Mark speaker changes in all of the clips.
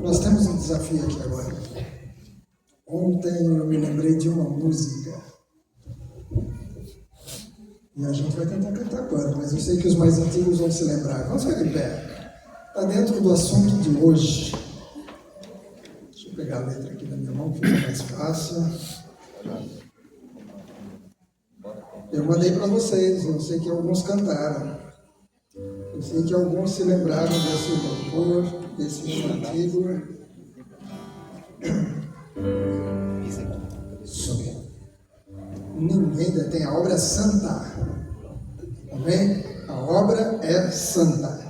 Speaker 1: Nós temos um desafio aqui agora. Ontem eu me lembrei de uma música. E a gente vai tentar cantar agora, mas eu sei que os mais antigos vão se lembrar. Vamos ficar de pé. Está dentro do assunto de hoje. Deixa eu pegar a letra aqui na minha mão, que fica mais fácil. Eu mandei para vocês, eu sei que alguns cantaram. Eu sei que alguns se lembraram desse louvor, desse hino antigo. Ninguém detém, a obra é santa. Amém? A obra é santa.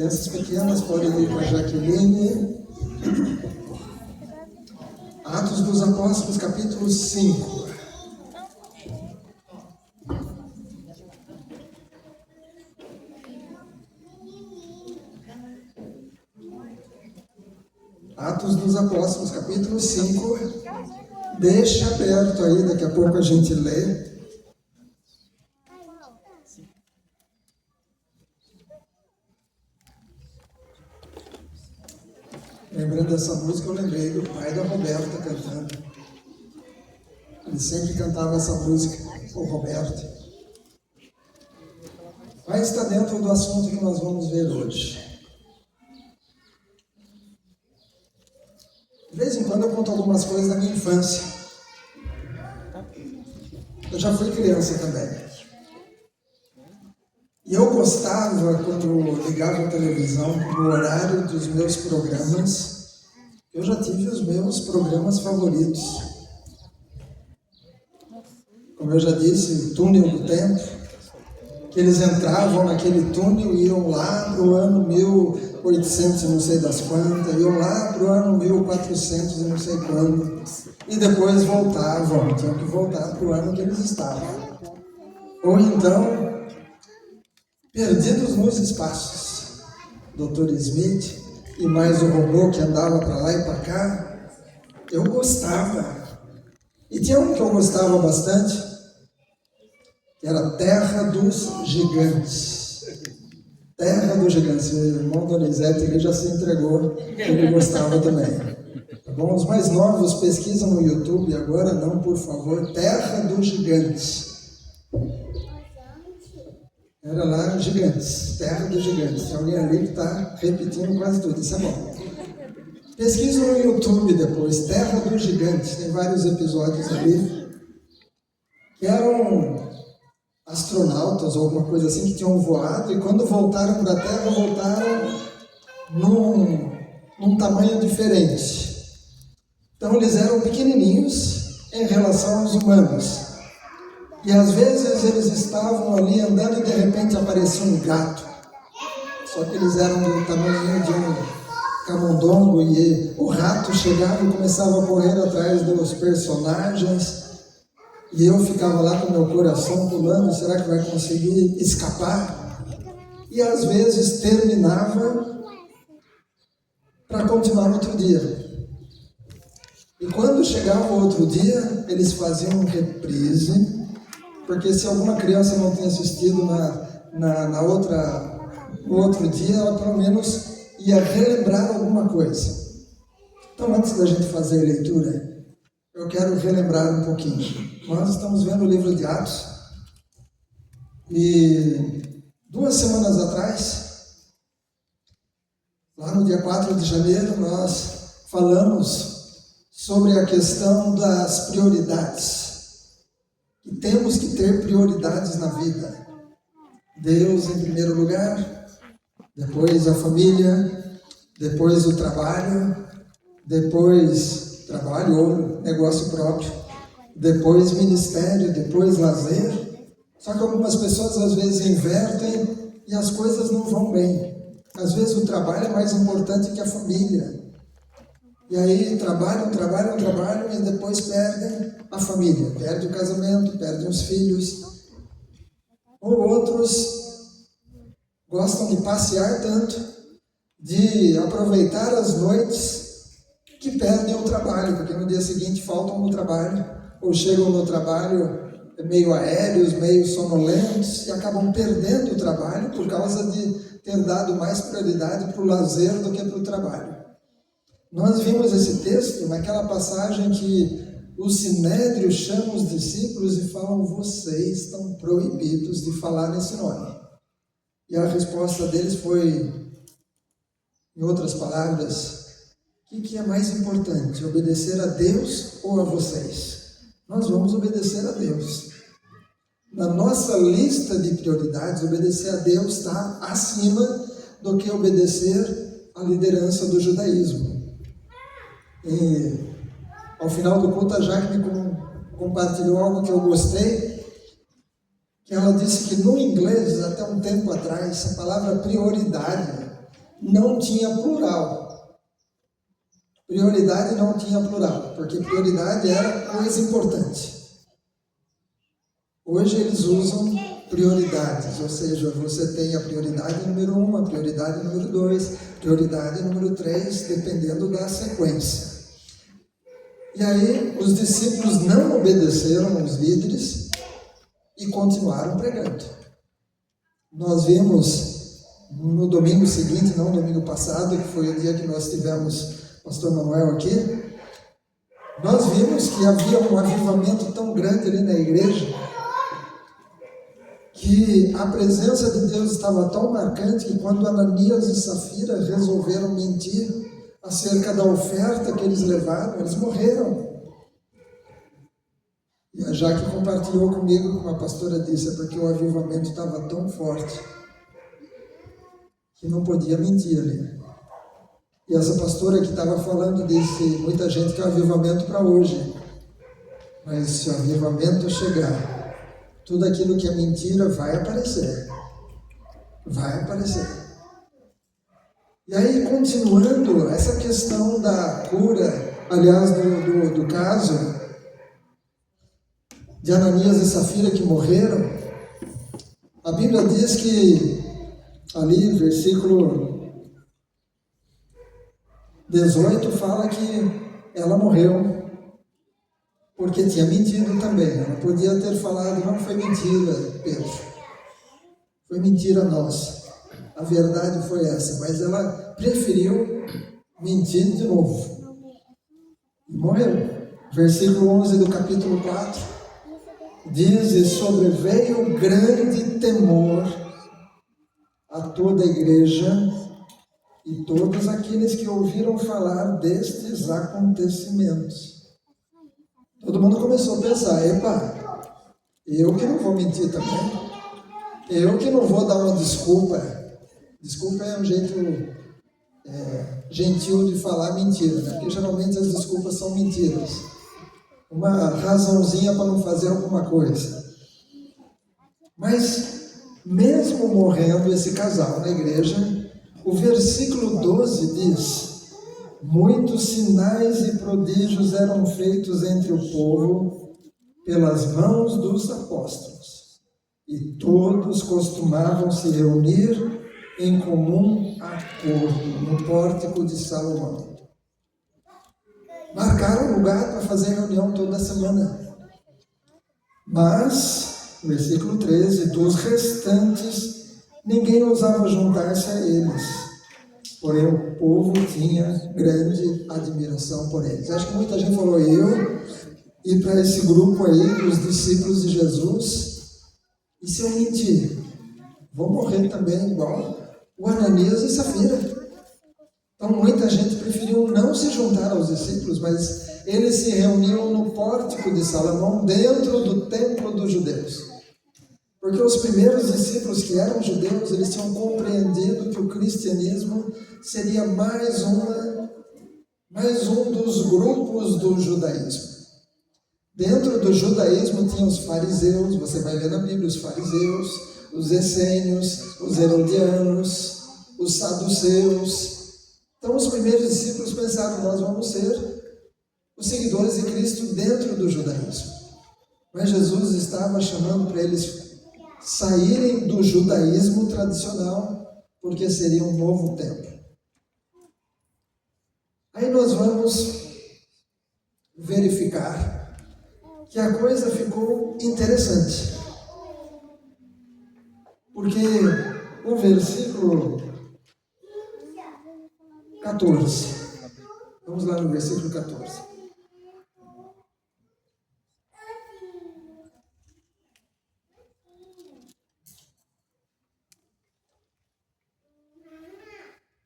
Speaker 1: Crianças pequenas podem ir com a Jaqueline. Atos dos Apóstolos, capítulo 5. Atos dos Apóstolos, capítulo 5. Deixa aberto aí, daqui a pouco a gente lê. Lembrando dessa música, eu lembrei do pai da Roberta cantando. Ele sempre cantava essa música, o Roberto. Mas está dentro do assunto que nós vamos ver hoje. De vez em quando eu conto algumas coisas da minha infância. Eu já fui criança também. E eu gostava, quando ligava a televisão, no horário dos meus programas, eu já tive os meus programas favoritos. Como eu já disse, o Túnel do Tempo, que eles entravam naquele túnel e iam lá para o ano 1800 e não sei das quantas, iam lá para o ano 1400 e não sei quando, e depois voltavam, tinham que voltar para o ano que eles estavam. Ou então, Perdidos nos Espaços, Dr. Smith e mais o robô que andava para lá e para cá, eu gostava. E tinha um que eu gostava bastante, que era Terra dos Gigantes. Terra dos Gigantes. O irmão Donizete, ele já se entregou, ele gostava também. Tá bom? Os mais novos pesquisam no YouTube agora, não, por favor, Terra dos Gigantes. Era lá, Gigantes, Terra dos Gigantes. Tem alguém ali que está repetindo quase tudo, isso é bom. Pesquisa no YouTube depois, Terra dos Gigantes, tem vários episódios ali, que eram astronautas ou alguma coisa assim que tinham voado, e quando voltaram para a Terra, voltaram num tamanho diferente. Então eles eram pequenininhos em relação aos humanos. E às vezes eles estavam ali andando e de repente aparecia um gato. Só que eles eram do tamanho de um camundongo e o rato chegava e começava a correr atrás dos personagens. E eu ficava lá com meu coração pulando, será que vai conseguir escapar? E às vezes terminava para continuar no outro dia. E quando chegava o outro dia, eles faziam um reprise, porque se alguma criança não tinha assistido no outro dia, ela pelo menos ia relembrar alguma coisa. Então, antes da gente fazer a leitura, eu quero relembrar um pouquinho. Nós estamos vendo o livro de Atos e 2 semanas atrás, lá no dia 4 de janeiro, nós falamos sobre a questão das prioridades. E temos que ter prioridades na vida. Deus em primeiro lugar, depois a família, depois o trabalho, depois trabalho ou negócio próprio, depois ministério, depois lazer. Só que algumas pessoas às vezes invertem e as coisas não vão bem. Às vezes o trabalho é mais importante que a família. E aí trabalham e depois perdem a família, perdem o casamento, perdem os filhos. Ou outros gostam de passear tanto, de aproveitar as noites, que perdem o trabalho, porque no dia seguinte faltam no trabalho, ou chegam no trabalho meio aéreos, meio sonolentos, e acabam perdendo o trabalho por causa de ter dado mais prioridade para o lazer do que para o trabalho. Nós vimos esse texto naquela passagem que o Sinédrio chama os discípulos e falam: vocês estão proibidos de falar nesse nome. E a resposta deles foi, em outras palavras, o que é mais importante, obedecer a Deus ou a vocês? Nós vamos obedecer a Deus. Na nossa lista de prioridades, obedecer a Deus está acima do que obedecer à liderança do judaísmo. E ao final do culto, a Jaque me compartilhou algo que eu gostei, que ela disse que no inglês, até um tempo atrás, a palavra prioridade não tinha plural. Prioridade não tinha plural, porque prioridade era coisa importante. Hoje eles usam prioridades, ou seja, você tem a prioridade número 1, a prioridade número 2, prioridade número 3, dependendo da sequência. E aí os discípulos não obedeceram aos líderes e continuaram pregando. Nós vimos no domingo seguinte, não no domingo passado, que foi o dia que nós tivemos o pastor Manuel aqui, nós vimos que havia um avivamento tão grande ali na igreja, que a presença de Deus estava tão marcante que quando Ananias e Safira resolveram mentir acerca da oferta que eles levaram, eles morreram. E a Jaque compartilhou comigo, como a pastora disse, é porque o avivamento estava tão forte que não podia mentir ali. E essa pastora que estava falando disse, muita gente quer avivamento para hoje. Mas se o avivamento chegar, tudo aquilo que é mentira vai aparecer. Vai aparecer. E aí, continuando, essa questão da cura, aliás, do caso de Ananias e Safira que morreram, a Bíblia diz que, ali, versículo 18, fala que ela morreu porque tinha mentido também. Ela podia ter falado, não foi mentira, Pedro. Foi mentira nossa. A verdade foi essa. Mas ela preferiu mentir de novo. E morreu. Versículo 11 do capítulo 4. Diz, e sobreveio grande temor a toda a igreja e todos aqueles que ouviram falar destes acontecimentos. Todo mundo começou a pensar, epa, eu que não vou mentir também, eu que não vou dar uma desculpa. Desculpa é um jeito gentil de falar mentira, né? Porque geralmente as desculpas são mentiras. Uma razãozinha para não fazer alguma coisa. Mas, mesmo morrendo esse casal na igreja, o versículo 12 diz, muitos sinais e prodígios eram feitos entre o povo pelas mãos dos apóstolos, e todos costumavam se reunir em comum acordo no pórtico de Salomão. Marcaram lugar para fazer reunião toda semana. Mas, versículo 13, dos restantes, ninguém ousava juntar-se a eles. Porém, o povo tinha grande admiração por eles. Acho que muita gente falou, eu ir para esse grupo aí, dos discípulos de Jesus, e se eu mentir, vou morrer também igual o Ananias e Safira. Então, muita gente preferiu não se juntar aos discípulos, mas eles se reuniam no pórtico de Salomão, dentro do templo dos judeus. Porque os primeiros discípulos que eram judeus, eles tinham compreendido que o cristianismo seria mais um dos grupos do judaísmo. Dentro do judaísmo tinha os fariseus, você vai ler na Bíblia, os fariseus, os essênios, os herodianos, os saduceus. Então, os primeiros discípulos pensaram, nós vamos ser os seguidores de Cristo dentro do judaísmo. Mas Jesus estava chamando para eles saírem do judaísmo tradicional, porque seria um novo tempo. Aí nós vamos verificar que a coisa ficou interessante. Porque o versículo 14. Vamos lá no versículo 14.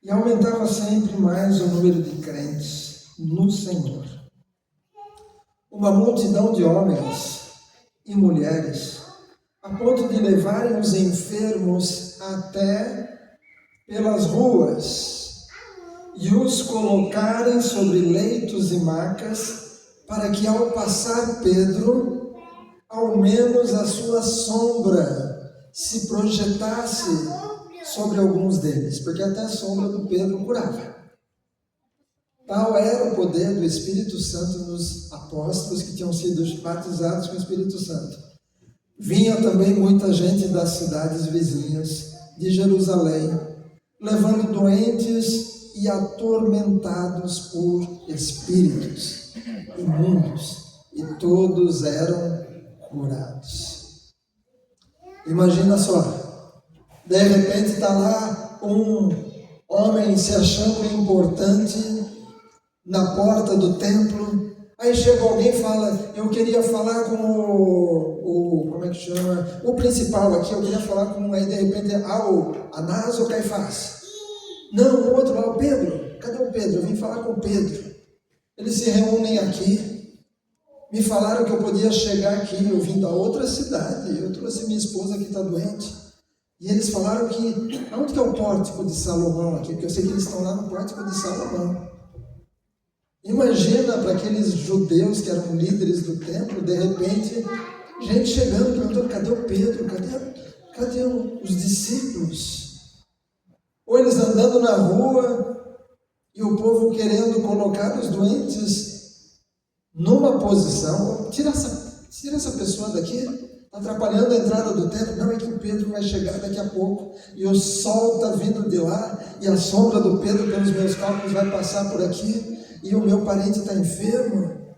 Speaker 1: E aumentava sempre mais o número de crentes no Senhor. Uma multidão de homens e mulheres, a ponto de levarem os enfermos até pelas ruas e os colocarem sobre leitos e macas, para que ao passar Pedro, ao menos a sua sombra se projetasse sobre alguns deles, porque até a sombra do Pedro curava. Tal era o poder do Espírito Santo nos apóstolos que tinham sido batizados com o Espírito Santo. Vinha também muita gente das cidades vizinhas de Jerusalém, levando doentes e atormentados por espíritos imundos, e todos eram curados. Imagina só, de repente está lá um homem se achando importante na porta do templo, aí chega alguém e fala, eu queria falar com como é que chama? O principal aqui, eu queria falar com, aí de repente, o Anás ou Caifás? Não, o outro lá, o Pedro. Cadê o Pedro? Eu vim falar com o Pedro. Eles se reúnem aqui. Me falaram que eu podia chegar aqui. Eu vim da outra cidade. Eu trouxe minha esposa que está doente. E eles falaram que, onde que é o pórtico de Salomão aqui? Porque eu sei que eles estão lá no pórtico de Salomão. Imagina para aqueles judeus que eram líderes do templo, de repente, gente chegando, perguntando, cadê o Pedro? Cadê os discípulos? Ou eles andando na rua e o povo querendo colocar os doentes numa posição. Tira essa pessoa daqui, está atrapalhando a entrada do templo. Não, é que o Pedro vai chegar daqui a pouco e o sol está vindo de lá e a sombra do Pedro, pelos meus cálculos, vai passar por aqui e o meu parente está enfermo.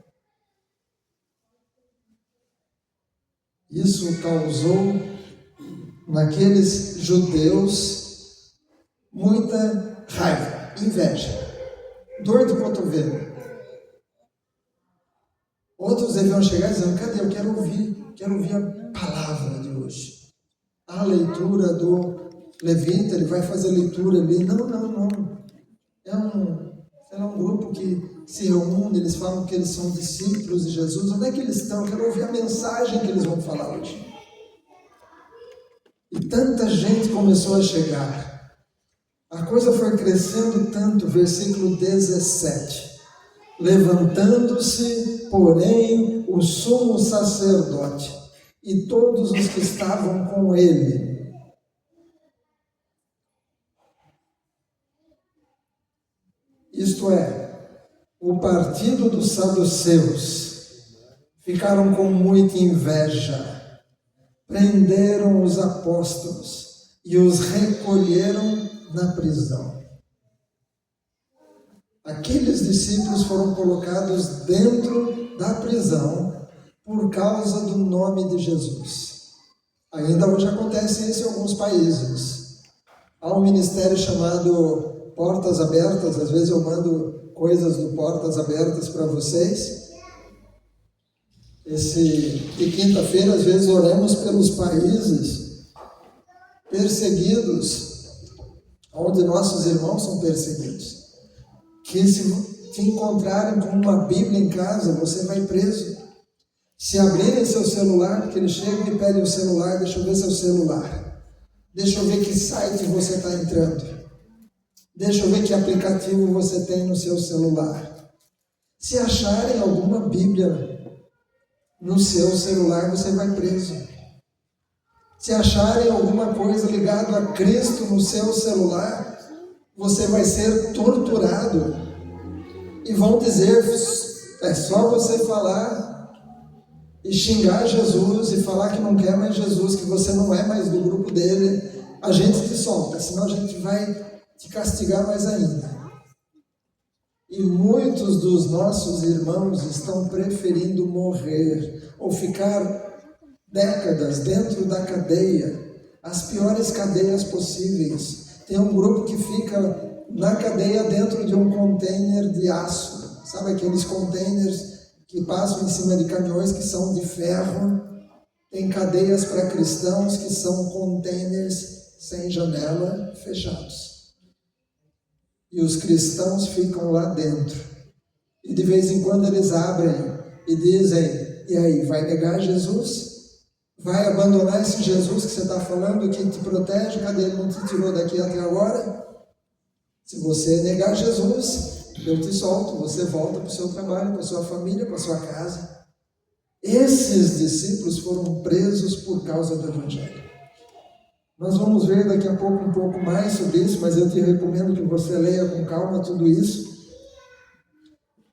Speaker 1: Isso causou naqueles judeus muita raiva, inveja, dor de cotovelo. Outros deviam chegar dizendo, cadê? Eu quero ouvir a palavra de hoje. A leitura do Levita, ele vai fazer leitura ali. Não. É um grupo que se reúne, eles falam que eles são discípulos de Jesus. Onde é que eles estão? Eu quero ouvir a mensagem que eles vão falar hoje. E tanta gente começou a chegar. A coisa foi crescendo tanto, versículo 17. Levantando-se, porém, o sumo sacerdote e todos os que estavam com ele, isto é, o partido dos saduceus, ficaram com muita inveja, prenderam os apóstolos e os recolheram na prisão. Aqueles discípulos foram colocados dentro da prisão por causa do nome de Jesus. Ainda hoje acontece isso em alguns países. Há um ministério chamado Portas Abertas, às vezes eu mando coisas do Portas Abertas para vocês. De quinta-feira, às vezes oramos pelos países perseguidos, onde nossos irmãos são perseguidos. Que se te encontrarem com uma Bíblia em casa, você vai preso. Se abrirem seu celular, porque eles chegam e pedem o celular, deixa eu ver seu celular. Deixa eu ver que site você está entrando. Deixa eu ver que aplicativo você tem no seu celular. Se acharem alguma Bíblia no seu celular, você vai preso. Se acharem alguma coisa ligada a Cristo no seu celular, você vai ser torturado e vão dizer, é só você falar e xingar Jesus e falar que não quer mais Jesus, que você não é mais do grupo dele, a gente te solta, senão a gente vai te castigar mais ainda. E muitos dos nossos irmãos estão preferindo morrer ou ficar décadas dentro da cadeia, as piores cadeias possíveis. Tem um grupo que fica na cadeia dentro de um container de aço. Sabe aqueles containers que passam em cima de caminhões que são de ferro? Tem cadeias para cristãos que são containers sem janela, fechados. E os cristãos ficam lá dentro. E de vez em quando eles abrem e dizem, e aí, vai negar Jesus? Vai abandonar esse Jesus que você está falando, que te protege? Cadê? Ele não te tirou daqui até agora? Se você negar Jesus, eu te solto, você volta para o seu trabalho, para a sua família, para a sua casa. Esses discípulos foram presos por causa do Evangelho. Nós vamos ver daqui a pouco um pouco mais sobre isso, mas eu te recomendo que você leia com calma tudo isso.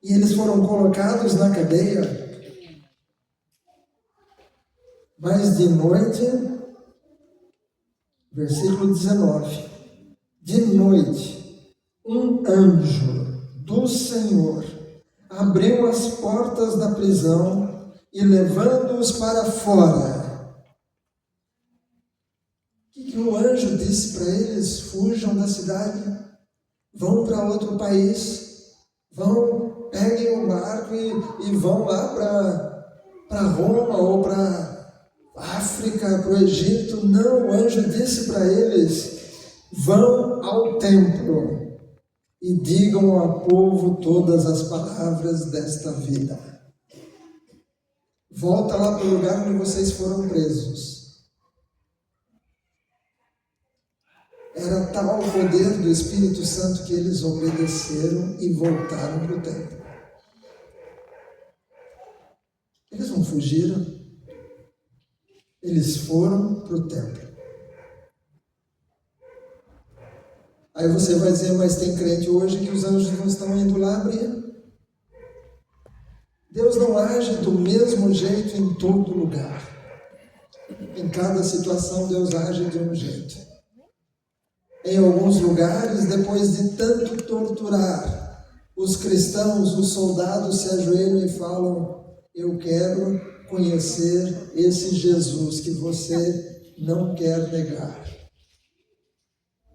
Speaker 1: E eles foram colocados na cadeia. Mas de noite, versículo 19, de noite, um anjo do Senhor abriu as portas da prisão e levando-os para fora. O que o anjo disse para eles? Fujam da cidade, vão para outro país, peguem um barco e vão lá para Roma ou para África, para o Egito. Não, o anjo disse para eles, vão ao templo e digam ao povo todas as palavras desta vida. Volta lá para o lugar onde vocês foram presos. tal o poder do Espírito Santo que eles obedeceram e voltaram para o templo. Eles não fugiram, eles foram para o templo. Aí você vai dizer, mas tem crente hoje que os anjos não estão indo lá abrir. Deus não age do mesmo jeito em todo lugar. Em cada situação Deus age de um jeito. Em alguns lugares, depois de tanto torturar os cristãos, os soldados se ajoelham e falam: eu quero conhecer esse Jesus que você não quer negar.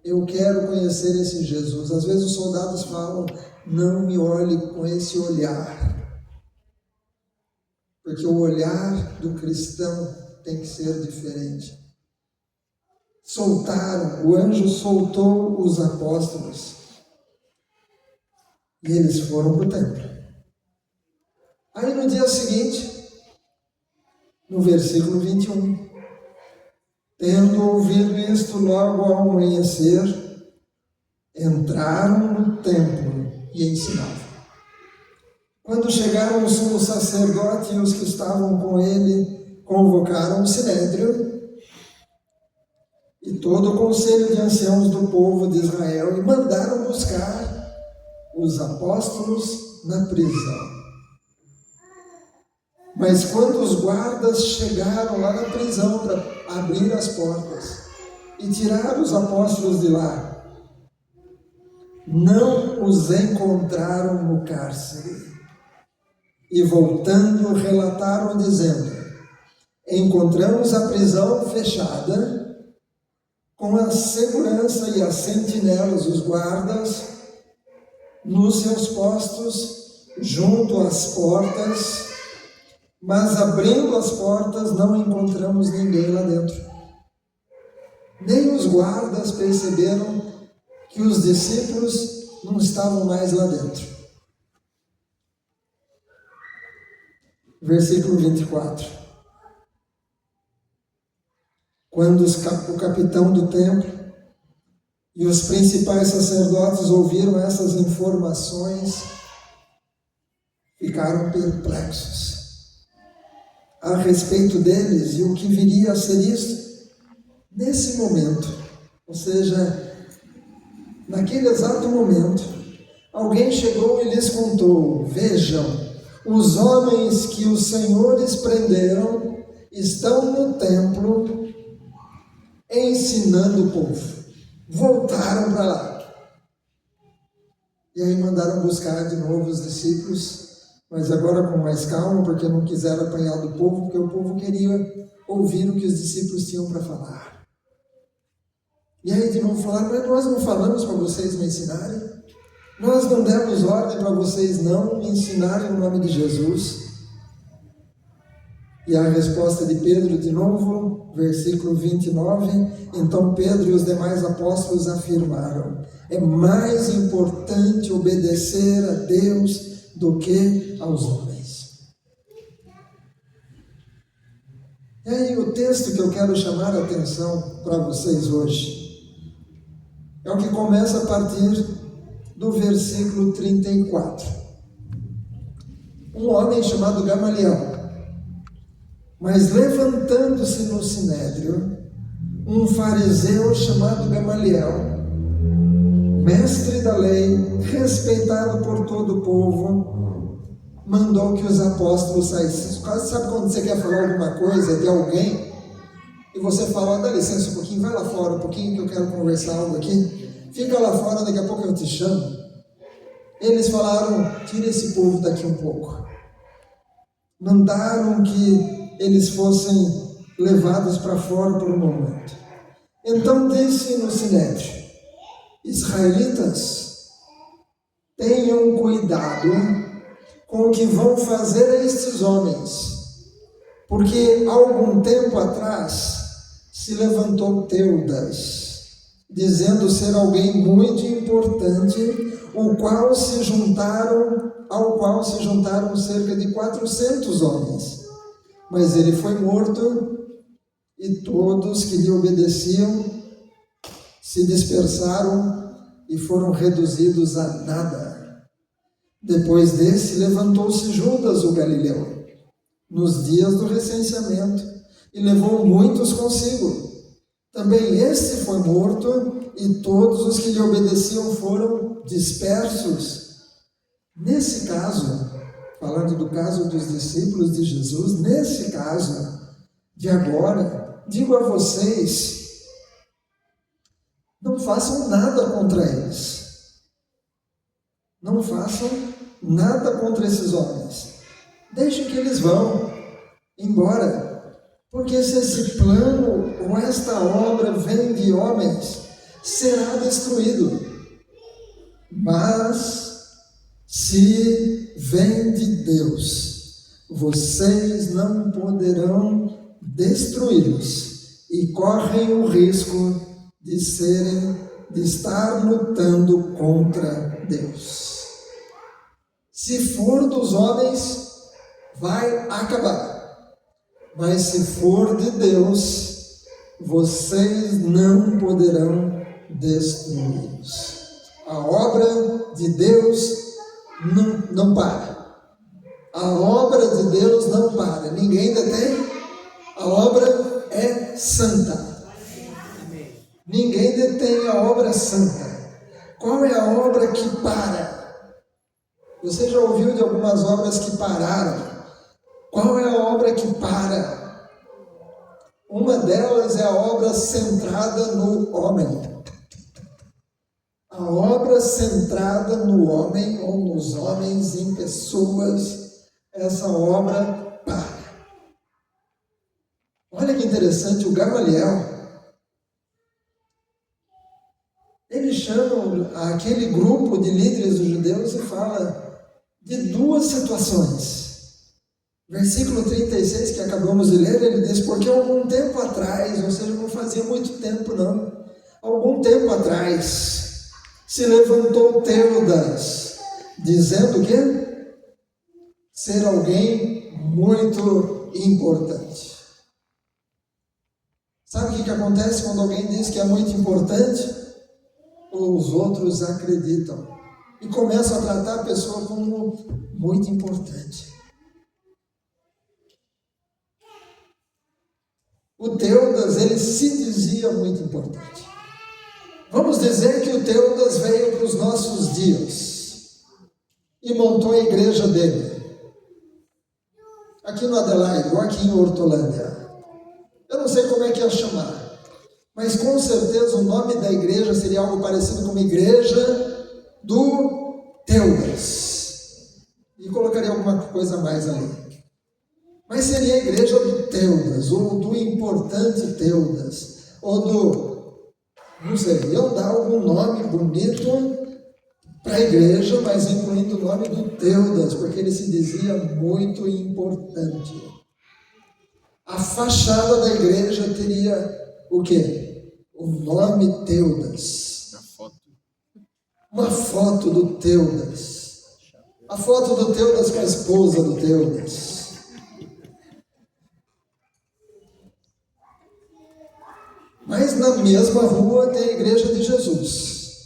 Speaker 1: Eu quero conhecer esse Jesus. Às vezes os soldados falam: não me olhe com esse olhar. Porque o olhar do cristão tem que ser diferente. O anjo soltou os apóstolos e eles foram para o templo. Aí no dia seguinte, no versículo 21, tendo ouvido isto logo ao amanhecer, entraram no templo e ensinavam. Quando chegaram o sumo sacerdote e os que estavam com ele, convocaram o sinédrio e todo o conselho de anciãos do povo de Israel e mandaram buscar os apóstolos na prisão. Mas quando os guardas chegaram lá na prisão para abrir as portas e tirar os apóstolos de lá, não os encontraram no cárcere. E voltando, relataram dizendo: encontramos a prisão fechada, com a segurança e as sentinelas, os guardas, nos seus postos, junto às portas, mas abrindo as portas não encontramos ninguém lá dentro. Nem os guardas perceberam que os discípulos não estavam mais lá dentro. Versículo 24. Quando o capitão do templo e os principais sacerdotes ouviram essas informações, ficaram perplexos a respeito deles e o que viria a ser isso. Nesse momento, ou seja, naquele exato momento, alguém chegou e lhes contou: vejam, os homens que os senhores prenderam estão no templo ensinando o povo. Voltaram para lá. E aí mandaram buscar de novo os discípulos, mas agora com mais calma, porque não quiseram apanhar do povo, porque o povo queria ouvir o que os discípulos tinham para falar. E aí de novo falaram: mas nós não falamos para vocês me ensinarem? Nós não demos ordem para vocês não me ensinarem o nome de Jesus? E a resposta de Pedro, de novo, versículo 29, então Pedro e os demais apóstolos afirmaram: é mais importante obedecer a Deus do que aos homens. E aí o texto que eu quero chamar a atenção para vocês hoje é o que começa a partir do versículo 34. Um homem chamado Gamaliel, mas levantando-se no sinédrio, um fariseu chamado Gamaliel, mestre da lei, respeitado por todo o povo, mandou que os apóstolos saíssem. Quase sabe quando você quer falar alguma coisa de alguém e você fala: dá licença um pouquinho, vai lá fora um pouquinho que eu quero conversar algo aqui. Fica lá fora, daqui a pouco eu te chamo. Eles falaram: tira esse povo daqui um pouco. Mandaram que eles fossem levados para fora por um momento. Então disse no sinédrio: israelitas, tenham cuidado com o que vão fazer a estes homens, porque há algum tempo atrás se levantou Teudas, dizendo ser alguém muito importante, ao qual se juntaram cerca de 400 homens. Mas ele foi morto e todos que lhe obedeciam se dispersaram e foram reduzidos a nada. Depois desse, levantou-se Judas, o Galileu, nos dias do recenseamento, e levou muitos consigo. Também este foi morto, e todos os que lhe obedeciam foram dispersos. Nesse caso, falando do caso dos discípulos de Jesus, nesse caso de agora, digo a vocês, não façam nada contra eles. Não façam nada contra esses homens. Deixem que eles vão embora. Porque se esse plano ou esta obra vem de homens, será destruído. Mas, se vem de Deus, vocês não poderão destruí-los e correm o risco de estar lutando contra Deus. Se for dos homens, vai acabar. Mas se for de Deus, vocês não poderão destruí-los. A obra de Deus não para. A obra de Deus não para. Ninguém detém. A obra é santa. Ninguém detém a obra santa. Qual é a obra que para? Você já ouviu de algumas obras que pararam? Qual é a obra que para? Uma delas é a obra centrada no homem. A obra centrada no homem, ou nos homens, em pessoas, essa obra para. Olha que interessante, o Gamaliel, ele chama aquele grupo de líderes dos judeus e fala de duas situações. Versículo 36, que acabamos de ler, ele diz, porque algum tempo atrás, ou seja, não fazia muito tempo não, algum tempo atrás, se levantou Teudas, dizendo que ser alguém muito importante. Sabe o que acontece quando alguém diz que é muito importante? Os outros acreditam e começam a tratar a pessoa como muito importante. O Teudas, ele se dizia muito importante. Vamos dizer que o Teudas veio para os nossos dias e montou a igreja dele, aqui no Adelaide, ou aqui em Hortolândia. Eu não sei como é que ia chamar, mas com certeza o nome da igreja seria algo parecido com a Igreja do Teudas. E colocaria alguma coisa a mais ali. Mas seria a igreja do Teudas, ou do importante Teudas, ou do, não sei, iam dar algum nome bonito para a igreja, mas incluindo o nome do Teudas, porque ele se dizia muito importante. A fachada da igreja teria o quê? O nome Teudas. Uma foto do Teudas. A foto do Teudas com a esposa do Teudas. Mas na mesma rua tem a igreja de Jesus.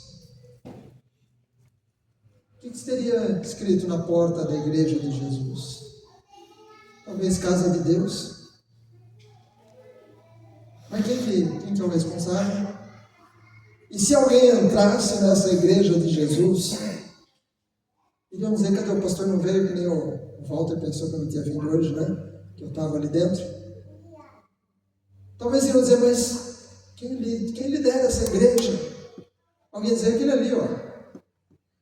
Speaker 1: O que estaria escrito na porta da igreja de Jesus? Talvez casa de Deus. Mas quem que é o responsável? E se alguém entrasse nessa igreja de Jesus, iriam dizer, cadê o pastor não veio, que nem o Walter pensou que eu não tinha vindo hoje, né? Que eu estava ali dentro. Talvez iriam dizer, mas quem lidera essa igreja? Alguém dizer aquele ali, ó.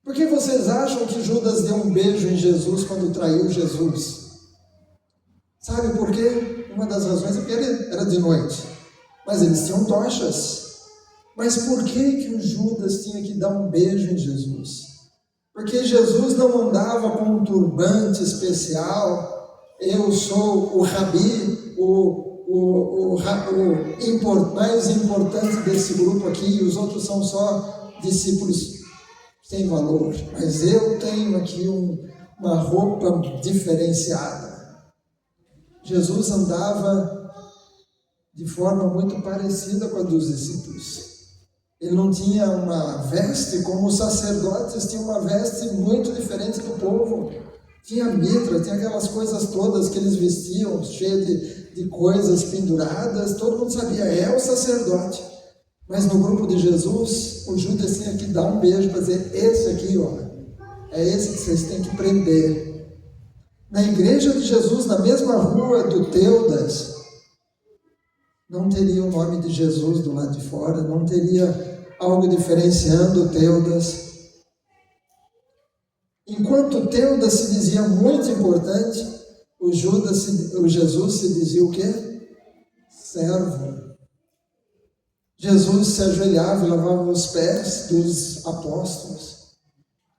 Speaker 1: Por que vocês acham que Judas deu um beijo em Jesus quando traiu Jesus? Sabe por quê? Uma das razões é porque era de noite. Mas eles tinham tochas. Mas por que o Judas tinha que dar um beijo em Jesus? Porque Jesus não andava com um turbante especial. Eu sou o rabi, o mais importante desse grupo aqui, e os outros são só discípulos sem valor. Mas eu tenho aqui uma roupa diferenciada. Jesus andava de forma muito parecida com a dos discípulos. Ele não tinha uma veste como os sacerdotes tinham uma veste muito diferente do povo. Tinha mitra, tinha aquelas coisas todas que eles vestiam, cheio de coisas penduradas. Todo mundo sabia, é o sacerdote. Mas no grupo de Jesus, o Judas tinha que dar um beijo para dizer, esse aqui, ó, é esse que vocês têm que prender. Na igreja de Jesus, na mesma rua do Teudas, não teria o nome de Jesus do lado de fora, não teria algo diferenciando o Teudas. Enquanto o Teudas se dizia muito importante, o Jesus se dizia o quê? Servo. Jesus se ajoelhava e lavava os pés dos apóstolos.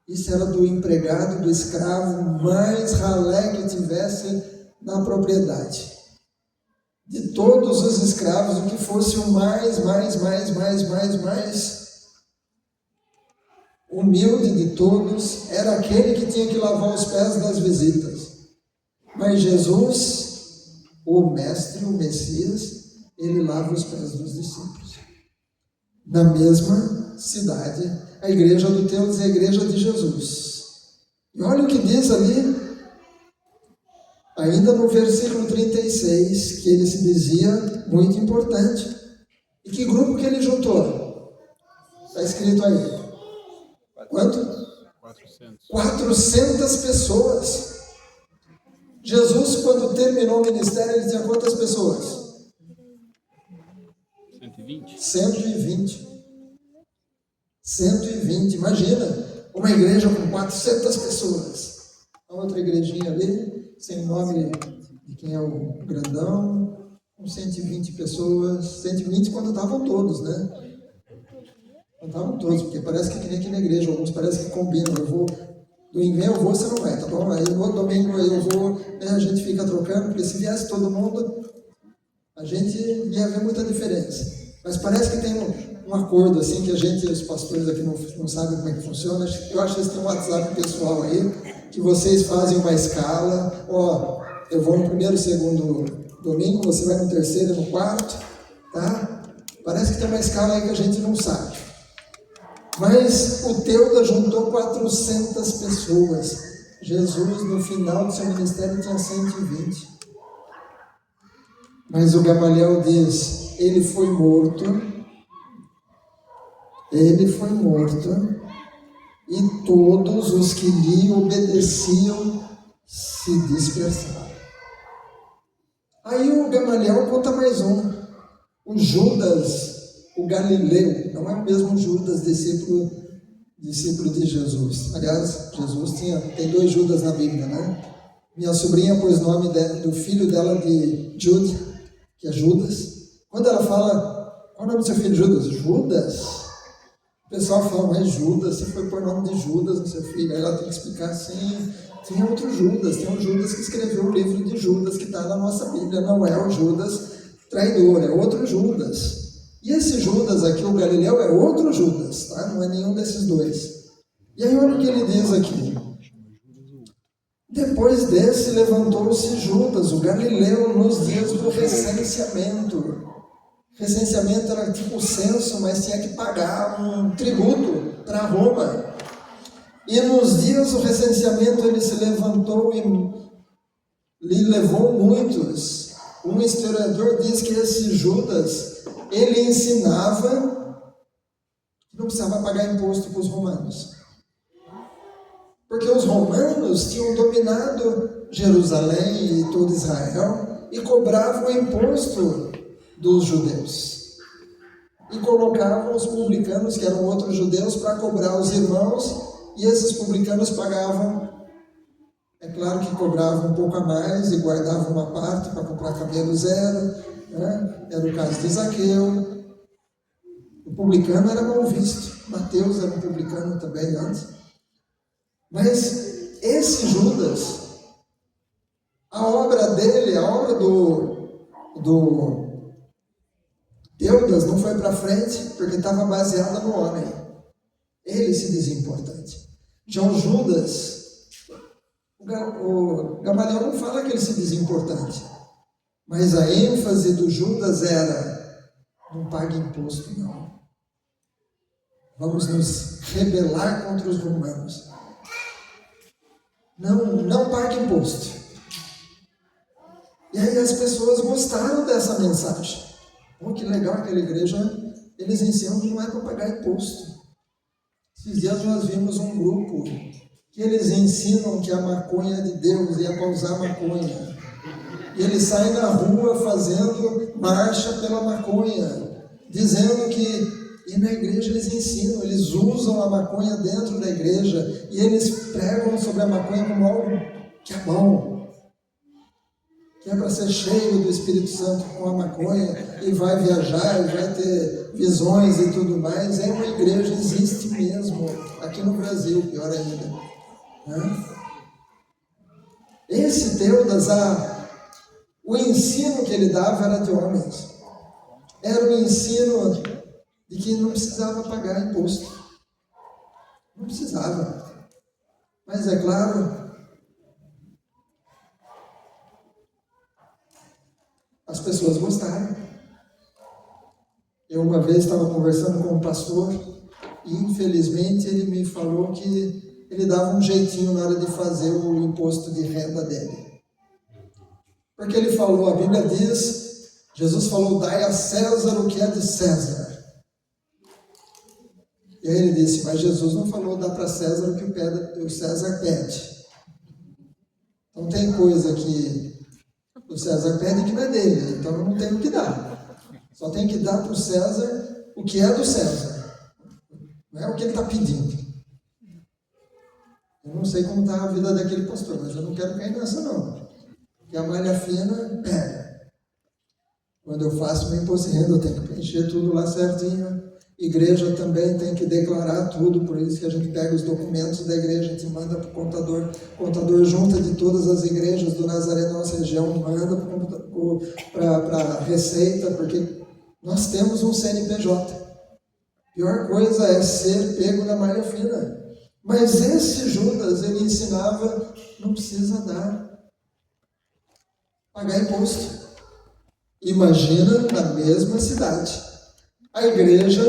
Speaker 1: Isso era do empregado, do escravo mais ralé que tivesse na propriedade. De todos os escravos, o que fosse o mais humilde de todos, era aquele que tinha que lavar os pés das visitas. Mas Jesus, o Mestre, o Messias, ele lava os pés dos discípulos. Na mesma cidade, a igreja do Teudas é a igreja de Jesus. E olha o que diz ali, ainda no versículo 36, que ele se dizia muito importante. E que grupo que ele juntou? Está escrito aí. Quanto? 400 pessoas. Jesus, quando terminou o ministério, ele tinha quantas pessoas? 120. Imagina, uma igreja com 400 pessoas. A outra igrejinha ali, sem nome de quem é o grandão, com 120 pessoas. 120 quando estavam todos, né? Não estavam todos, porque parece que nem aqui na igreja, alguns parece que combinam. Eu vou, domingo eu vou, você não vai, tá bom? Aí no outro domingo eu vou, né, a gente fica trocando, porque se viesse todo mundo, a gente ia ver muita diferença. Mas parece que tem um acordo, assim, que a gente, os pastores aqui não sabem como é que funciona. Eu acho que eles têm um WhatsApp pessoal aí, que vocês fazem uma escala. Ó, eu vou no primeiro e segundo domingo, você vai no terceiro e no quarto, tá? Parece que tem uma escala aí que a gente não sabe. Mas o Teudas juntou 400 pessoas. Jesus, no final do seu ministério, tinha 120. Mas o Gamaliel diz, ele foi morto, e todos os que lhe obedeciam se dispersaram. Aí o Gamaliel conta mais um. O Judas, o Galileu, não é o mesmo Judas, discípulo de Jesus. Aliás, Jesus tem 2 Judas na Bíblia, né? Minha sobrinha pôs o nome do filho dela de Jude, que é Judas. Quando ela fala, qual é o nome do seu filho? Judas? O pessoal fala, mas Judas, você foi pôr o nome de Judas no seu filho. Aí ela tem que explicar assim, tinha outro Judas, tem um Judas que escreveu o livro de Judas, que está na nossa Bíblia, não é o Judas traidor, é outro Judas. E esse Judas aqui, o Galileu, é outro Judas, tá? Não é nenhum desses 2. E aí olha o que ele diz aqui. Depois desse levantou-se Judas, o Galileu, nos dias do recenseamento. Recenseamento era tipo censo, mas tinha que pagar um tributo para Roma. E nos dias do recenseamento ele se levantou e lhe levou muitos. Um historiador diz que esse Judas, ele ensinava que não precisava pagar imposto para os romanos. Porque os romanos tinham dominado Jerusalém e todo Israel e cobravam o imposto dos judeus. E colocavam os publicanos, que eram outros judeus, para cobrar os irmãos, e esses publicanos pagavam, é claro que cobravam um pouco a mais e guardavam uma parte para comprar camelo zero, né? Era o caso de Zaqueu. O publicano era mal visto, Mateus era um publicano também antes. Mas esse Judas, a obra dele, a obra do Teudas não foi para frente porque estava baseada no homem. Ele se dizia importante. Já o Judas, o Gamaliel não fala que ele se dizia importante, mas a ênfase do Judas era: não pague imposto, não. Vamos nos rebelar contra os romanos. Não pague imposto. E aí as pessoas gostaram dessa mensagem. Que legal aquela igreja, eles ensinam que não é para pagar imposto. Esses dias nós vimos um grupo que eles ensinam que a maconha é de Deus e é para usar maconha. E eles saem na rua fazendo marcha pela maconha, dizendo que... E na igreja eles ensinam, eles usam a maconha dentro da igreja e eles pregam sobre a maconha como algo que é bom, que é para ser cheio do Espírito Santo com a maconha e vai viajar e vai ter visões e tudo mais. É uma igreja, existe mesmo, aqui no Brasil, pior ainda. Né? Esse Teudas, o ensino que ele dava era de homens. Era um ensino de que não precisava pagar imposto. Não precisava. Mas é claro, as pessoas gostaram. Eu uma vez estava conversando com um pastor e infelizmente ele me falou que ele dava um jeitinho na hora de fazer o imposto de renda dele. Porque ele falou, a Bíblia diz, Jesus falou, dai a César o que é de César. E aí ele disse, mas Jesus não falou, dá para César o que o César pede. Então tem coisa que o César pede que não é dele, então eu não tenho que dar. Só tem que dar para o César o que é do César. Não é o que ele está pedindo. Eu não sei como está a vida daquele pastor, mas eu não quero cair nessa não. Porque a malha fina pega. Quando eu faço meu imposto de renda, eu tenho que preencher tudo lá certinho. Igreja também tem que declarar tudo, por isso que a gente pega os documentos da igreja, a gente manda para o contador. O contador junta de todas as igrejas do Nazaré da nossa região, manda para a Receita, porque nós temos um CNPJ. Pior coisa é ser pego na malha fina. Mas esse Judas, ele ensinava, não precisa pagar imposto. Imagina na mesma cidade. A igreja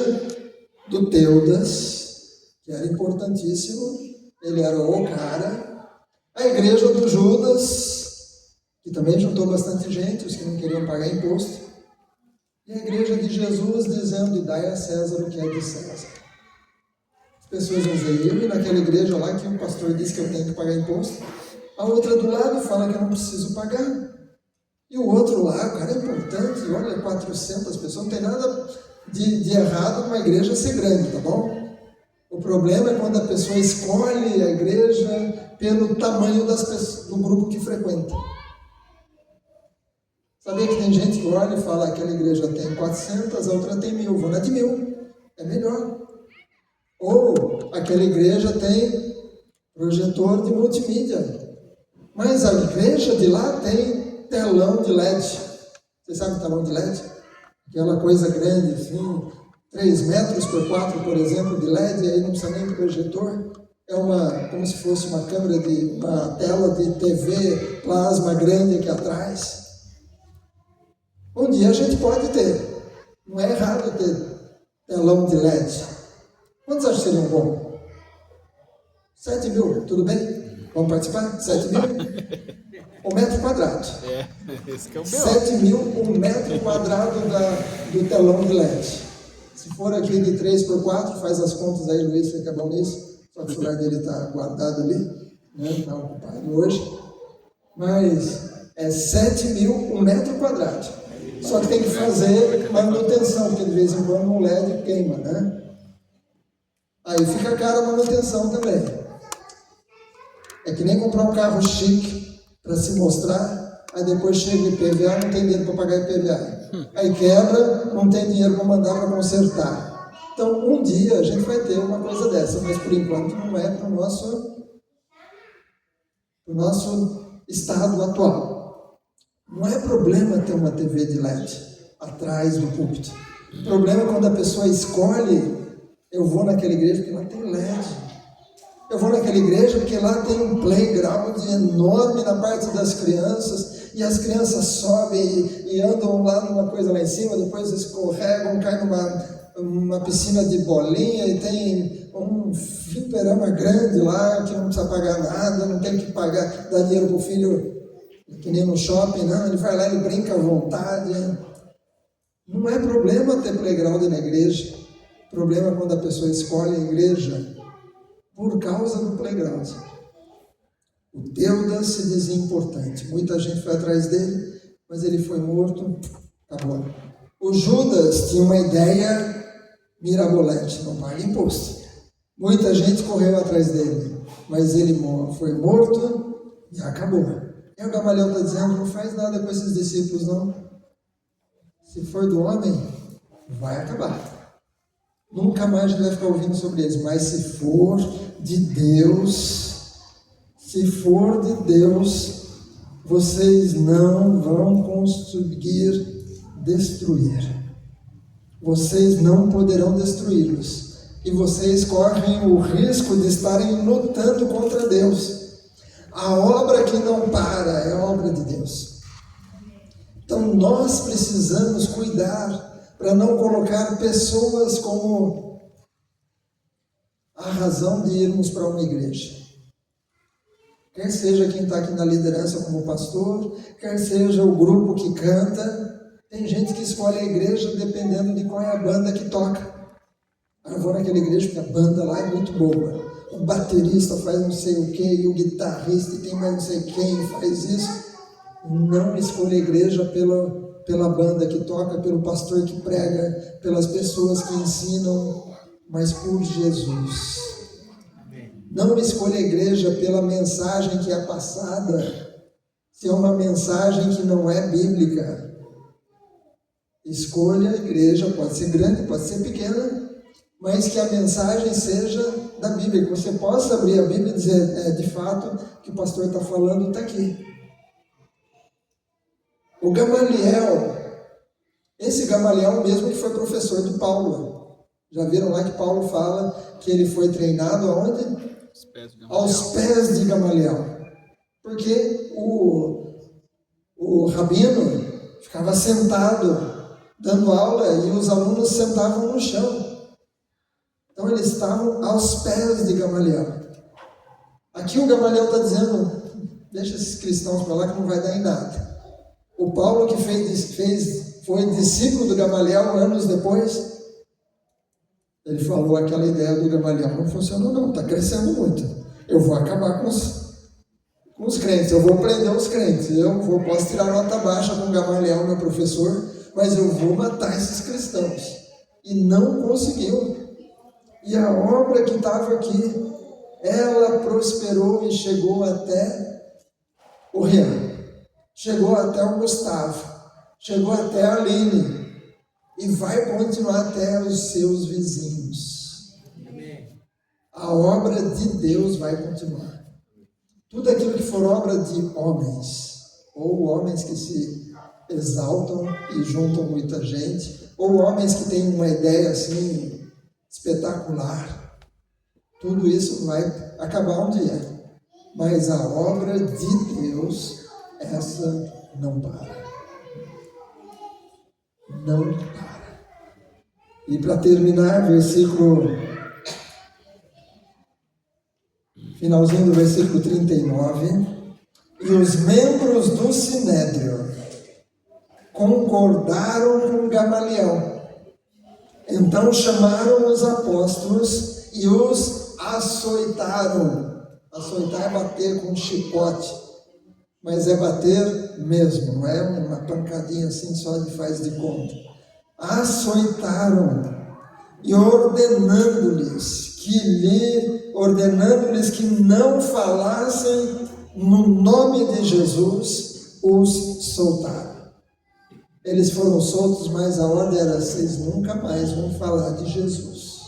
Speaker 1: do Teudas, que era importantíssimo, ele era o cara. A igreja do Judas, que também juntou bastante gente, os que não queriam pagar imposto. E a igreja de Jesus dizendo, dai a César o que é de César. As pessoas vão dizer, eu e naquela igreja lá que o pastor disse que eu tenho que pagar imposto. A outra do lado fala que eu não preciso pagar. E o outro lá, o cara é importante, olha, 400 pessoas, não tem nada de errado uma igreja ser grande, tá bom? O problema é quando a pessoa escolhe a igreja pelo tamanho do grupo que frequenta. Sabia que tem gente que olha e fala, aquela igreja tem 400, a outra tem 1000, vou na de 1000, é melhor. Ou aquela igreja tem projetor de multimídia, mas a igreja de lá tem telão de LED. Você sabe o telão de LED? Aquela coisa grande, assim, 3 metros por 4, por exemplo, de LED, aí não precisa nem de projetor. É como se fosse uma tela de TV plasma grande aqui atrás. Um dia a gente pode ter. Não é errado ter telão de LED. Quantos acham que seriam bom? 7.000, tudo bem? Vamos participar? 7.000? Um metro quadrado.
Speaker 2: Esse que é o
Speaker 1: 7.000, um metro quadrado do telão de LED. Se for aqui de 3x4, faz as contas aí, Luiz, fica bom nisso. Só que o celular dele está guardado ali, né? Está ocupado hoje. Mas é 7.000, um metro quadrado. Só que tem que fazer manutenção, porque de vez em quando um LED queima, né? Aí fica caro a manutenção também. É que nem comprar um carro chique para se mostrar, aí depois chega o IPVA, não tem dinheiro para pagar IPVA. Aí quebra, não tem dinheiro para mandar para consertar. Então, um dia a gente vai ter uma coisa dessa, mas por enquanto não é para o nosso estado atual. Não é problema ter uma TV de LED atrás do púlpito. O problema é quando a pessoa escolhe, eu vou naquela igreja porque lá tem LED. Eu vou naquela igreja porque lá tem um playground enorme na parte das crianças, e as crianças sobem e andam lá numa coisa lá em cima, depois escorregam, caem numa... uma piscina de bolinha e tem um fliperama grande lá que não precisa pagar nada, não tem que pagar, dar dinheiro para o filho, que nem no shopping, não, ele vai lá, ele brinca à vontade. Não é problema ter playground na igreja, problema é quando a pessoa escolhe a igreja por causa do playground. O Teudas se dizia importante, muita gente foi atrás dele, mas ele foi morto, acabou. O Judas tinha uma ideia mirabolante, não paga imposto. Muita gente correu atrás dele, mas ele foi morto e acabou. E o Gamaliel está dizendo, não faz nada com esses discípulos não. Se for do homem, vai acabar. Nunca mais a gente vai ficar ouvindo sobre eles, mas se for de Deus, vocês não vão conseguir destruir. Vocês não poderão destruí-los. E vocês correm o risco de estarem lutando contra Deus. A obra que não para é a obra de Deus. Então nós precisamos cuidar para não colocar pessoas como a razão de irmos para uma igreja. Quer seja quem está aqui na liderança como pastor, quer seja o grupo que canta. Tem gente que escolhe a igreja dependendo de qual é a banda que toca. Eu vou naquela igreja porque a banda lá é muito boa. O baterista faz não sei o que, e o guitarrista e tem mais não sei quem faz isso. Não escolha a igreja pela banda que toca, pelo pastor que prega, pelas pessoas que ensinam, mas por Jesus. Não escolha a igreja pela mensagem que é passada, se é uma mensagem que não é bíblica. Escolha a igreja, pode ser grande, pode ser pequena, mas que a mensagem seja da Bíblia, que você possa abrir a Bíblia e dizer, de fato, o que o pastor está falando está aqui. O Gamaliel, esse Gamaliel mesmo que foi professor de Paulo. Já viram lá que Paulo fala que ele foi treinado aonde? Aos pés de Gamaliel. Porque o rabino ficava sentado dando aula e os alunos sentavam no chão. Então eles estavam aos pés de Gamaliel. Aqui o Gamaliel está dizendo, deixa esses cristãos para lá que não vai dar em nada. O Paulo que foi discípulo do Gamaliel anos depois, ele falou aquela ideia do Gamaliel, não funcionou não, está crescendo muito. Eu vou acabar com os crentes, eu vou prender os crentes, posso tirar nota baixa com o Gamaliel, meu professor, mas eu vou matar esses cristãos. E não conseguiu. E a obra que estava aqui, ela prosperou e chegou até o Rian, chegou até o Gustavo, chegou até a Aline, e vai continuar até os seus vizinhos. A obra de Deus vai continuar. Tudo aquilo que for obra de homens, ou homens que se exaltam e juntam muita gente, ou homens que têm uma ideia assim espetacular, tudo isso vai acabar um dia. Mas a obra de Deus, essa não para. Não para. E para terminar, finalzinho do versículo 39, e os membros do Sinédrio concordaram com Gamaliel. Então chamaram os apóstolos e os açoitaram. Açoitar é bater com um chicote, mas é bater mesmo, não é uma pancadinha assim só de faz de conta. Açoitaram e ordenando-lhes que não falassem no nome de Jesus, os soltaram. Eles foram soltos, mas a ordem era, vocês nunca mais vão falar de Jesus.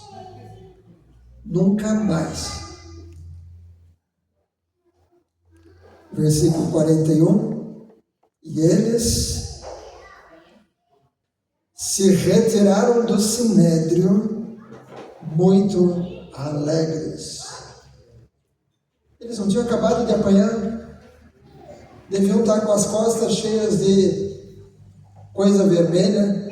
Speaker 1: Nunca mais. Versículo 41. E eles se retiraram do Sinédrio muito alegres. Eles não tinham acabado de apanhar. Deviam estar com as costas cheias de coisa vermelha.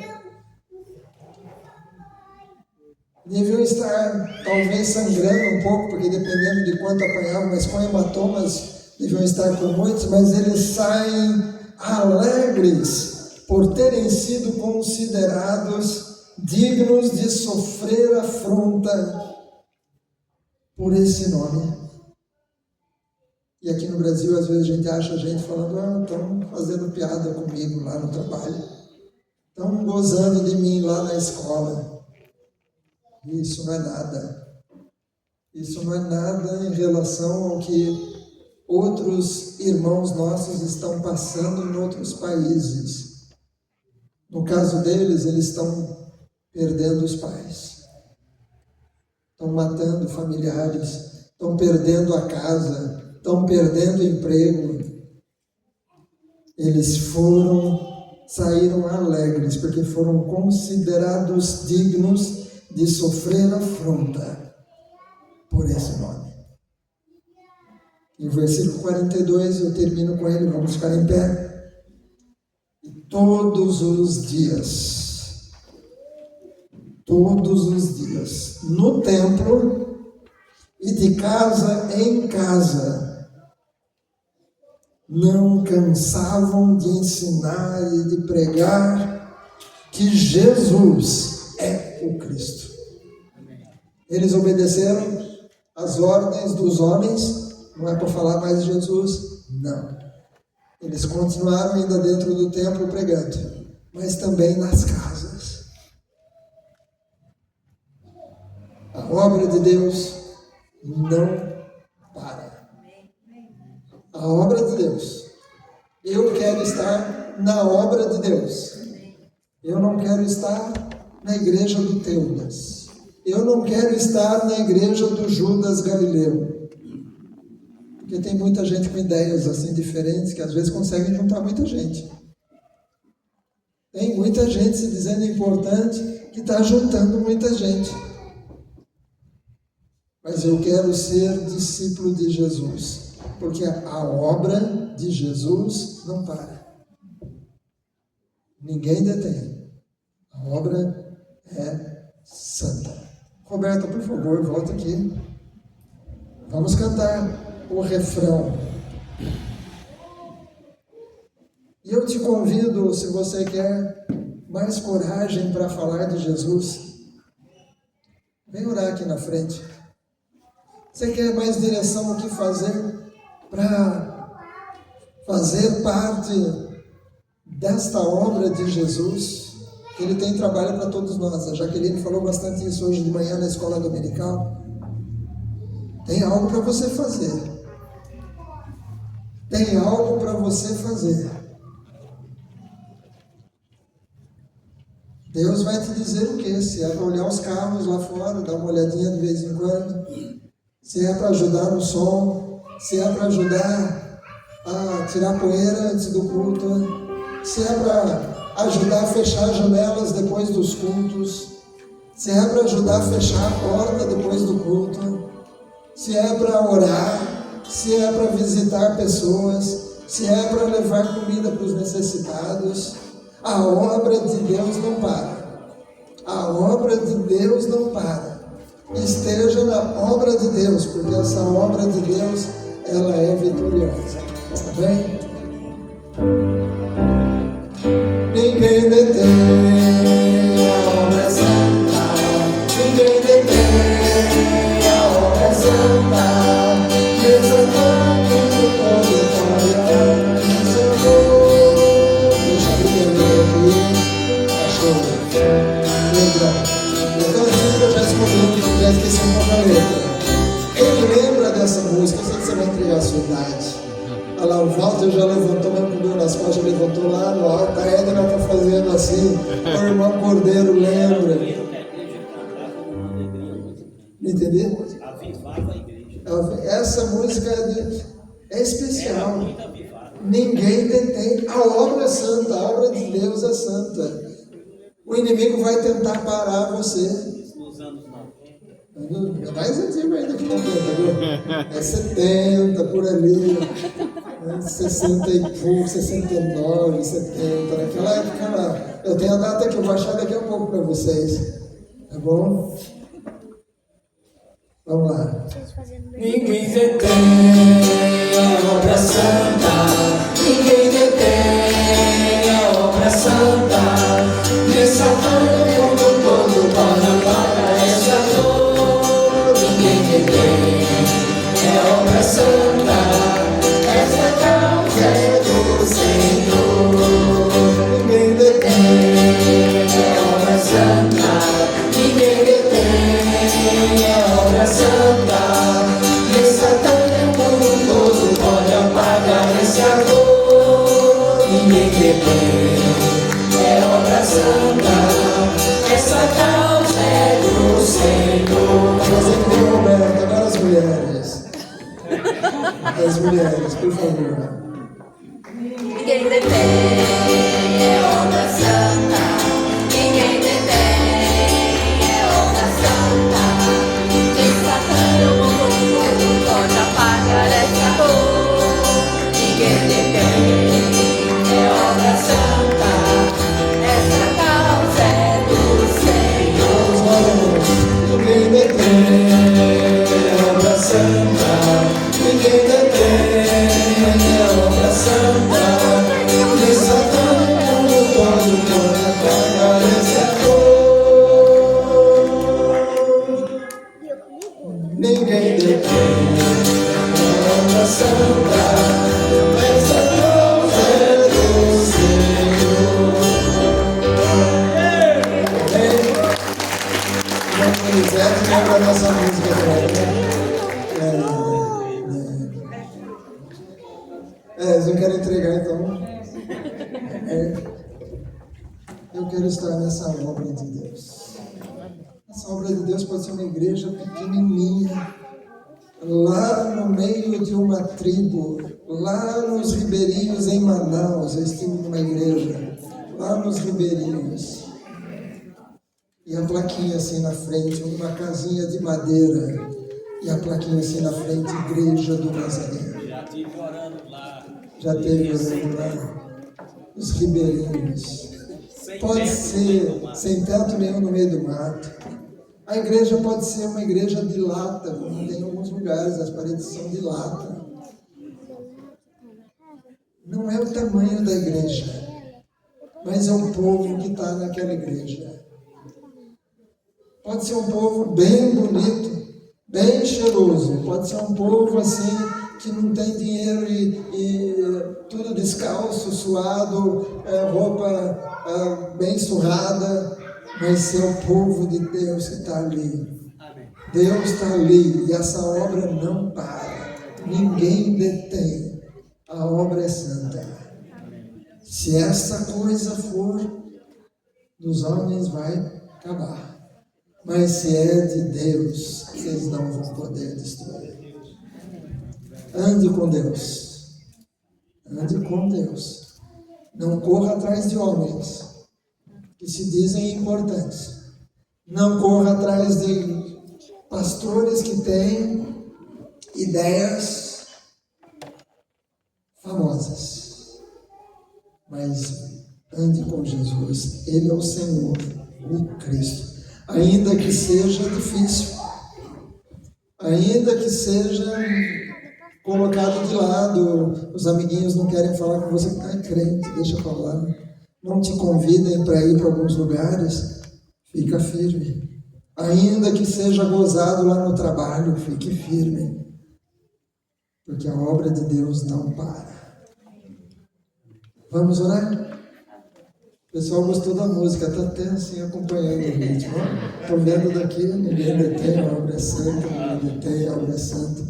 Speaker 1: Deviam estar talvez sangrando um pouco, porque dependendo de quanto apanhavam, mas com hematomas deviam estar com muitos, mas eles saem alegres por terem sido considerados dignos de sofrer afronta por esse nome. E aqui no Brasil, às vezes a gente acha gente falando, estão fazendo piada comigo lá no trabalho, estão gozando de mim lá na escola. Isso não é nada. Isso não é nada em relação ao que outros irmãos nossos estão passando em outros países. No caso deles, eles estão perdendo os pais, estão matando familiares, estão perdendo a casa, estão perdendo o emprego. Eles saíram alegres, porque foram considerados dignos de sofrer afronta por esse nome. E o versículo 42, eu termino com ele, vamos ficar em pé. E todos os dias, no templo e de casa em casa, não cansavam de ensinar e de pregar que Jesus é o Cristo. Eles obedeceram às ordens dos homens, não é para falar mais de Jesus, não. Eles continuaram ainda dentro do templo pregando, mas também nas casas. A obra de Deus não para. A obra de Deus. Eu quero estar na obra de Deus. Eu não quero estar na igreja do Teudas. Eu não quero estar na igreja do Judas Galileu. Porque tem muita gente com ideias assim diferentes, que às vezes conseguem juntar muita gente. Tem muita gente se dizendo importante, que está juntando muita gente. Mas eu quero ser discípulo de Jesus, porque a obra de Jesus não para. Ninguém detém. A obra é santa. Roberta, por favor, volta aqui. Vamos cantar o refrão. E eu te convido, se você quer mais coragem para falar de Jesus, vem orar aqui na frente. Você quer mais direção o que fazer para fazer parte desta obra de Jesus? Ele tem trabalho para todos nós. A Jaqueline falou bastante isso hoje de manhã na escola dominical. Tem algo para você fazer. Tem algo para você fazer. Deus vai te dizer o quê? Se é para olhar os carros lá fora, dar uma olhadinha de vez em quando, se é para ajudar no som, se é para ajudar a tirar poeira antes do culto, se é para ajudar a fechar janelas depois dos cultos, se é para ajudar a fechar a porta depois do culto, se é para orar, se é para visitar pessoas, se é para levar comida para os necessitados, a obra de Deus não para. A obra de Deus não para. Esteja na obra de Deus, porque essa obra de Deus, ela é vitoriosa. Está bem? Ninguém detém a obra santa. Ninguém detém a obra santa. Exaltando todo glória em seu nome. Deixa eu entender aqui. Achou? Lembra? Eu já escolhi, já esqueci um pouco a letra. Ele lembra dessa música, eu sei que você vai entregar a sua idade. Olha lá, o Walter já levantou, mesmo com dor nas costas, já levantou lá no alto. A Edna está fazendo assim. O irmão Cordeiro lembra. Entendeu? Essa música é especial. Ninguém detém. A obra é santa, a obra de Deus é santa. O inimigo vai tentar parar você. É mais antigo ainda que 90, viu? É 70, por ali. 60 e pouco, 69, 70. Naquela época lá. Eu tenho a data que eu vou achar daqui a pouco para vocês. Tá bom? Vamos lá.
Speaker 2: Ninguém detém a obra santa, ninguém detém a obra santa, desatando o mundo todo para apagar essa dor. Ninguém detém a obra santa, essa causa é do Senhor. Ninguém detém a obra santa, ninguém detém a obra santa. Ninguém detém, é obra santa, essa causa é do Senhor.
Speaker 1: Fazer que nem Roberto, agora as mulheres. As mulheres, por favor.
Speaker 3: Ninguém detém, é obra santa. Ninguém detém, é obra santa. Desatando o mundo pode apagar essa dor. Ninguém detém. Santa, essa causa é do Senhor.
Speaker 2: Ninguém detém a obra santa, ninguém detém a obra santa, desatando o mundo todo para apagar essa dor. Ninguém detém a obra santa, essa causa é do Senhor.
Speaker 1: Elisete lembra a nossa música também. Vocês não querem entregar então? Eu quero estar nessa obra de Deus. Essa obra de Deus pode ser uma igreja pequenininha, lá no meio de uma tribo, lá nos ribeirinhos em Manaus. Eu estive numa igreja, lá nos ribeirinhos. E a plaquinha assim na frente, uma casinha de madeira. E a plaquinha assim na frente, Igreja do Nazareno.
Speaker 4: Já tive orando lá.
Speaker 1: Já teve orando lá. Os ribeirinhos. Pode ser sem teto nenhum no meio do mato. A igreja pode ser uma igreja de lata, como tem em alguns lugares, as paredes são de lata. Não é o tamanho da igreja, mas é o povo que está naquela igreja. Pode ser um povo bem bonito, bem cheiroso. Pode ser um povo assim que não tem dinheiro e tudo descalço, suado, roupa bem surrada. Mas ser o povo de Deus que está ali. Deus está ali e essa obra não para. Ninguém detém. A obra é santa. Se essa coisa for dos homens, vai acabar. Mas se é de Deus, vocês não vão poder destruir. Ande com Deus. Ande com Deus. Não corra atrás de homens que se dizem importantes. Não corra atrás de pastores que têm ideias famosas. Mas ande com Jesus. Ele é o Senhor, o Cristo. Ainda que seja difícil, ainda que seja colocado de lado, os amiguinhos não querem falar com você que está crente, deixa para lá, não te convidem para ir para alguns lugares, fica firme. Ainda que seja gozado lá no trabalho, fique firme, porque a obra de Deus não para. Vamos orar? O pessoal gostou da música, está até assim acompanhando o ritmo. Estou vendo daqui, ninguém detém a obra santa, ninguém detém a obra santa.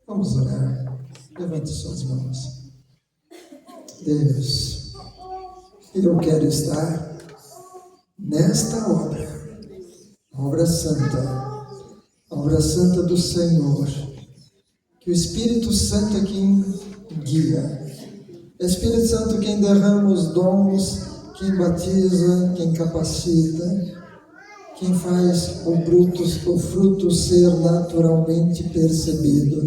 Speaker 1: Vamos orar. Levante suas mãos. Deus, eu quero estar nesta obra santa, a obra santa do Senhor, que o Espírito Santo é quem guia, Espírito Santo quem derrama os dons, quem batiza, quem capacita, quem faz o fruto ser naturalmente percebido.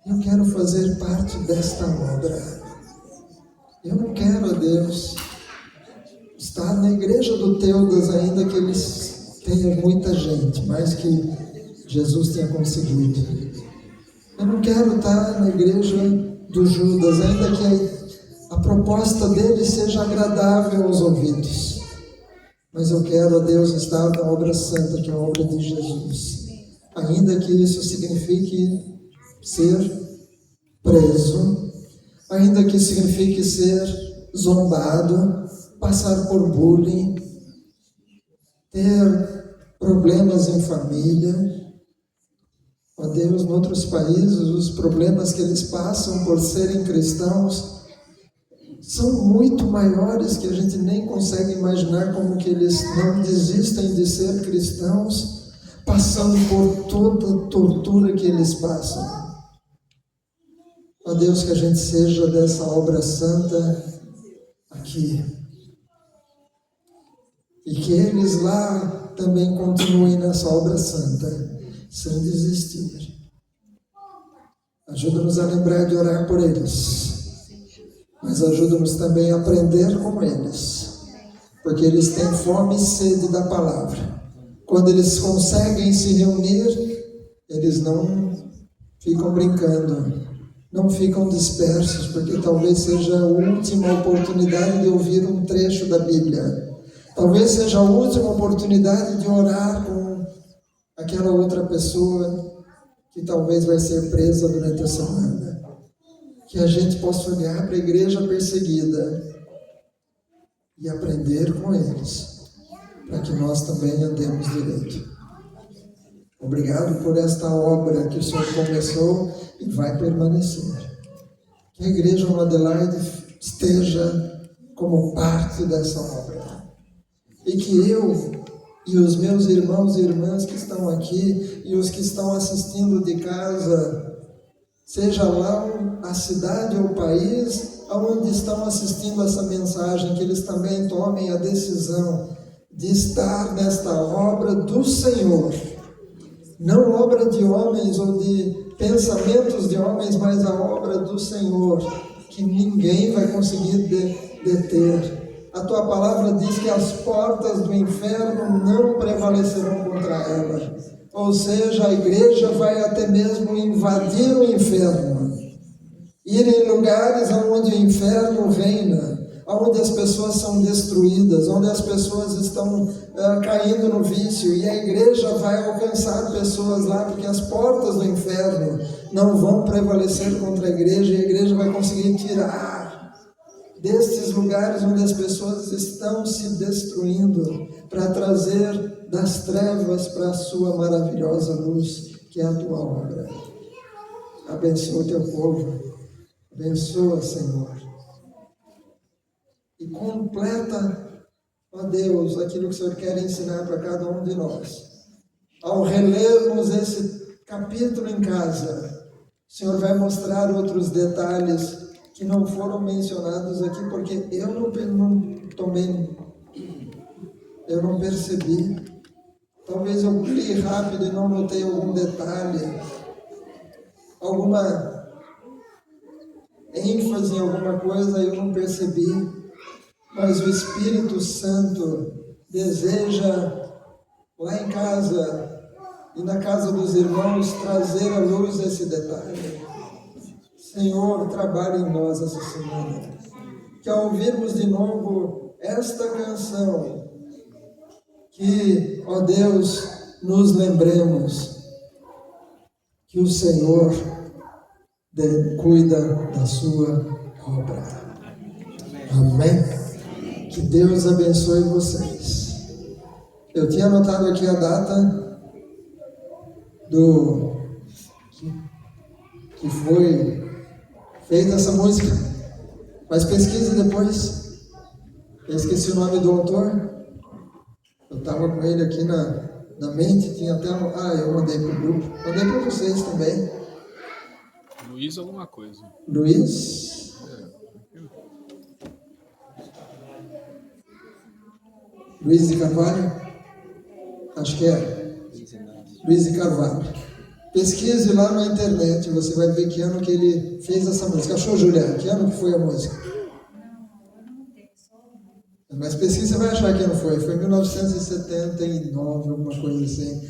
Speaker 1: Eu quero fazer parte desta obra. Eu não quero, ó Deus, estar na igreja do Teudas, ainda que eles tenham muita gente, mas que Jesus tinha conseguido. Eu não quero estar na igreja do Judas, ainda que a proposta dele seja agradável aos ouvidos. Mas eu quero, ó Deus, estar na obra santa, que é a obra de Jesus. Ainda que isso signifique ser preso, ainda que signifique ser zombado, passar por bullying, ter problemas em família. Ó Deus, em outros países, os problemas que eles passam por serem cristãos são muito maiores, que a gente nem consegue imaginar como que eles não desistem de ser cristãos, passando por toda a tortura que eles passam. Ó Deus, que a gente seja dessa obra santa aqui. E que eles lá também continuem nessa obra santa, sem desistir. Ajuda-nos a lembrar de orar por eles, mas ajuda-nos também a aprender com eles, porque eles têm fome e sede da palavra. Quando eles conseguem se reunir, eles não ficam brincando, não ficam dispersos, porque talvez seja a última oportunidade de ouvir um trecho da Bíblia. Talvez seja a última oportunidade de orar com aquela outra pessoa que talvez vai ser presa durante a semana. Que a gente possa olhar para a igreja perseguida e aprender com eles, para que nós também andemos direito. Obrigado por esta obra que o Senhor começou e vai permanecer. Que a igreja no Adelaide esteja como parte dessa obra. E que eu e os meus irmãos e irmãs que estão aqui e os que estão assistindo de casa, seja lá a cidade ou o país onde estão assistindo essa mensagem, que eles também tomem a decisão de estar nesta obra do Senhor. Não obra de homens ou de pensamentos de homens, mas a obra do Senhor, que ninguém vai conseguir deter. A tua palavra diz que as portas do inferno não prevalecerão contra ela. Ou seja, a igreja vai até mesmo invadir o inferno, ir em lugares onde o inferno reina, onde as pessoas são destruídas, onde as pessoas estão caindo no vício, e a igreja vai alcançar pessoas lá, porque as portas do inferno não vão prevalecer contra a igreja, e a igreja vai conseguir tirar destes lugares onde as pessoas estão se destruindo, para trazer das trevas para a sua maravilhosa luz, que é a tua obra. Abençoa o teu povo, abençoa, Senhor, e completa, ó Deus, aquilo que o Senhor quer ensinar para cada um de nós. Ao relermos esse capítulo em casa, o Senhor vai mostrar outros detalhes que não foram mencionados aqui, porque eu não percebi. Talvez eu li rápido e não notei algum detalhe, alguma ênfase em alguma coisa, eu não percebi. Mas o Espírito Santo deseja lá em casa e na casa dos irmãos trazer à luz esse detalhe. Senhor, trabalhe em nós essa semana, que ao ouvirmos de novo esta canção, que, ó Deus, nos lembremos que o Senhor cuida da sua obra. Amém? Que Deus abençoe vocês. Eu tinha anotado aqui a data que foi feita essa música, mas pesquise depois. Eu esqueci o nome do autor. Eu estava com ele aqui na mente, tinha até eu mandei para o grupo, mandei para vocês também.
Speaker 4: Luiz alguma coisa.
Speaker 1: Luiz? Luiz de Carvalho? Acho que é. Luiz de Carvalho. Pesquise lá na internet, você vai ver que ano que ele fez essa música. Achou, Juliana? Que ano que foi a música? Mas pesquisa, você vai achar que ano foi. Foi 1979, alguma coisa assim.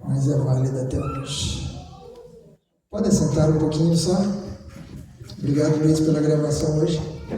Speaker 1: mas é válida até hoje. Pode sentar um pouquinho só? Obrigado, Luiz, pela gravação hoje.